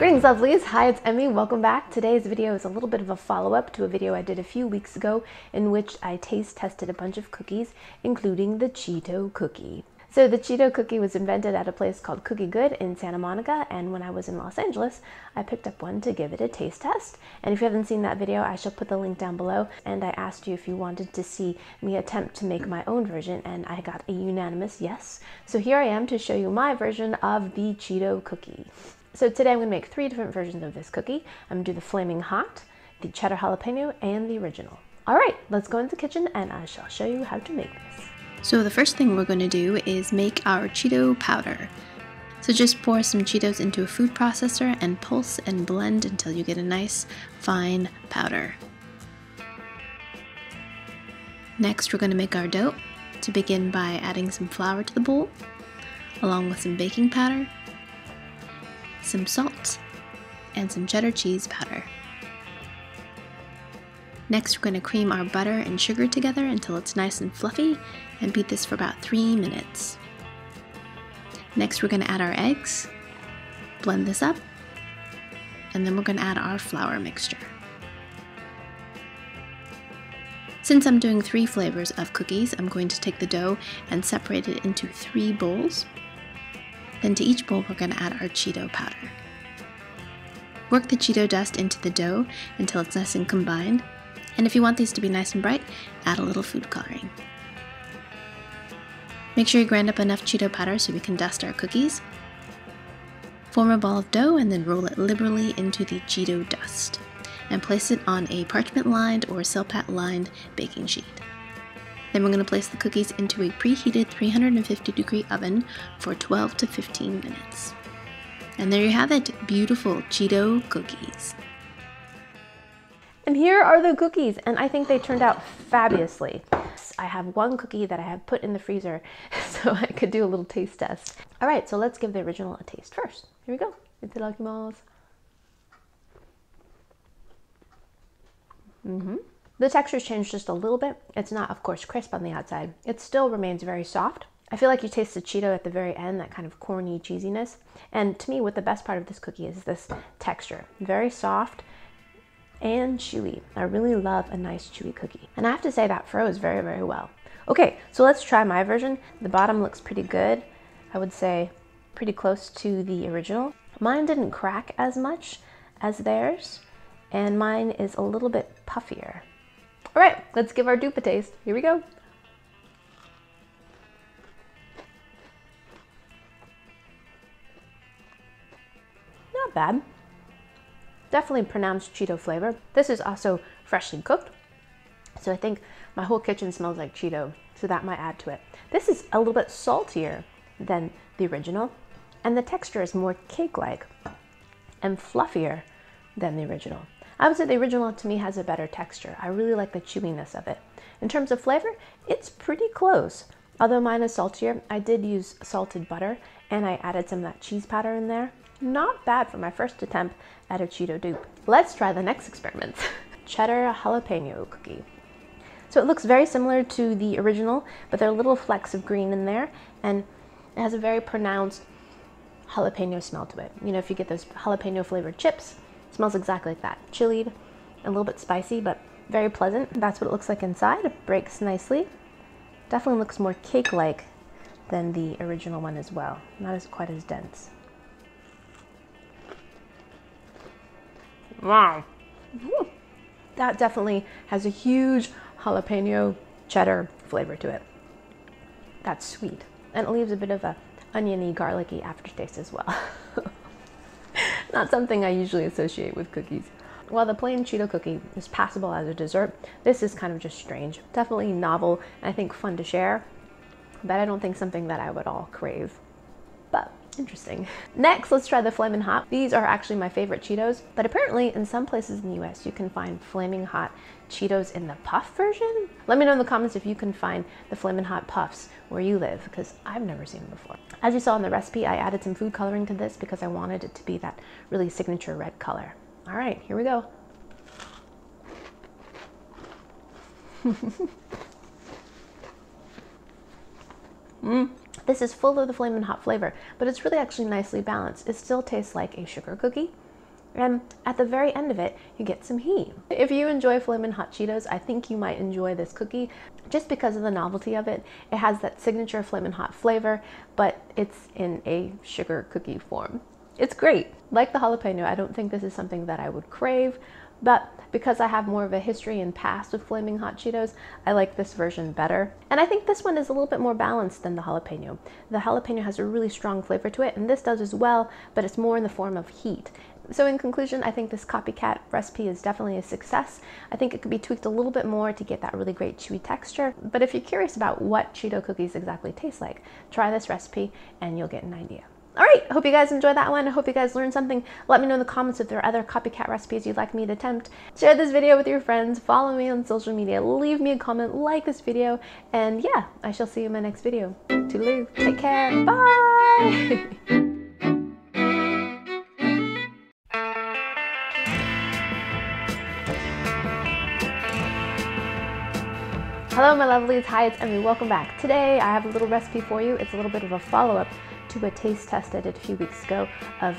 Greetings lovelies, hi, it's Emmy, welcome back. Today's video is a little bit of a follow-up to a video I did a few weeks ago in which I taste tested a bunch of cookies, including the Cheeto cookie. So the Cheeto cookie was invented at a place called Cookie Good in Santa Monica, and when I was in Los Angeles, I picked up one to give it a taste test. And if you haven't seen that video, I shall put the link down below. And I asked you if you wanted to see me attempt to make my own version, and I got a unanimous yes. So here I am to show you my version of the Cheeto cookie. So today I'm going to make 3 different versions of this cookie. I'm going to do the Flamin Hot, the Cheddar Jalapeno, and the original. Alright, let's go into the kitchen and I shall show you how to make this. So the first thing we're going to do is make our Cheeto powder. So just pour some Cheetos into a food processor and pulse and blend until you get a nice fine powder. Next we're going to make our dough. To begin by adding some flour to the bowl, along with some baking powder, some salt, and some cheddar cheese powder. Next we're going to cream our butter and sugar together until it's nice and fluffy and beat this for about 3 minutes. Next we're going to add our eggs, blend this up, and then we're going to add our flour mixture. Since I'm doing 3 flavors of cookies, I'm going to take the dough and separate it into 3 bowls. Then to each bowl we're going to add our Cheeto powder. Work the Cheeto dust into the dough until it's nice and combined, and if you want these to be nice and bright, add a little food coloring. Make sure you grind up enough Cheeto powder so we can dust our cookies. Form a ball of dough and then roll it liberally into the Cheeto dust, and place it on a parchment-lined or Silpat lined baking sheet. Then we're going to place the cookies into a preheated 350-degree oven for 12 to 15 minutes. And there you have it, beautiful Cheeto cookies. And here are the cookies, and I think they turned out fabulously. I have one cookie that I have put in the freezer so I could do a little taste test. Alright, so let's give the original a taste first. Here we go. Itadakimasu. The texture's changed just a little bit. It's not, of course, crisp on the outside. It still remains very soft. I feel like you taste the Cheeto at the very end, that kind of corny cheesiness. And to me, what the best part of this cookie is this texture. Very soft and chewy. I really love a nice chewy cookie. And I have to say that froze very, very well. Okay, so let's try my version. The bottom looks pretty good. I would say pretty close to the original. Mine didn't crack as much as theirs, and mine is a little bit puffier. All right, let's give our dupe a taste. Here we go. Not bad. Definitely pronounced Cheeto flavor. This is also freshly cooked, so I think my whole kitchen smells like Cheeto, so that might add to it. This is a little bit saltier than the original, and the texture is more cake-like and fluffier than the original. I would say the original to me has a better texture. I really like the chewiness of it. In terms of flavor, it's pretty close. Although mine is saltier, I did use salted butter and I added some of that cheese powder in there. Not bad for my first attempt at a Cheeto dupe. Let's try the next experiment. Cheddar Jalapeno cookie. So it looks very similar to the original, but there are little flecks of green in there, and it has a very pronounced jalapeno smell to it. You know, if you get those jalapeno flavored chips, it smells exactly like that. Chilied, a little bit spicy, but very pleasant. That's what it looks like inside. It breaks nicely. Definitely looks more cake-like than the original one as well. Not quite as dense. Wow. That definitely has a huge jalapeno cheddar flavor to it. That's sweet. And it leaves a bit of a oniony, garlicky aftertaste as well. Not something I usually associate with cookies. While the plain Cheeto cookie is passable as a dessert, this is kind of just strange. Definitely novel, and I think fun to share, but I don't think something that I would all crave. But interesting. Next, let's try the Flamin Hot. These are actually my favorite Cheetos, but apparently in some places in the US you can find Flamin Hot Cheetos in the puff version. Let me know in the comments if you can find the Flamin Hot puffs where you live, because I've never seen them before. As you saw in the recipe, I added some food coloring to this because I wanted it to be that really signature red color. All right, here we go. This is full of the Flamin Hot flavor, but it's really actually nicely balanced. It still tastes like a sugar cookie, And at the very end of it, you get some heat. If you enjoy Flamin Hot Cheetos, I think you might enjoy this cookie just because of the novelty of it. It has that signature Flamin Hot flavor, but it's in a sugar cookie form. It's great. Like the jalapeno, I don't think this is something that I would crave, but because I have more of a history and past with Flaming Hot Cheetos, I like this version better. And I think this one is a little bit more balanced than the jalapeno. The jalapeno has a really strong flavor to it, and this does as well, but it's more in the form of heat. So in conclusion, I think this copycat recipe is definitely a success. I think it could be tweaked a little bit more to get that really great chewy texture. But if you're curious about what Cheeto cookies exactly taste like, try this recipe and you'll get an idea. All right, I hope you guys enjoyed that one. I hope you guys learned something. Let me know in the comments if there are other copycat recipes you'd like me to attempt. Share this video with your friends, follow me on social media, leave me a comment, like this video, and yeah, I shall see you in my next video. Toodaloo, take care, bye! Hello my lovelies, hi, it's Emmy, welcome back. Today I have a little recipe for you. It's a little bit of a follow-up to a taste test I did a few weeks ago of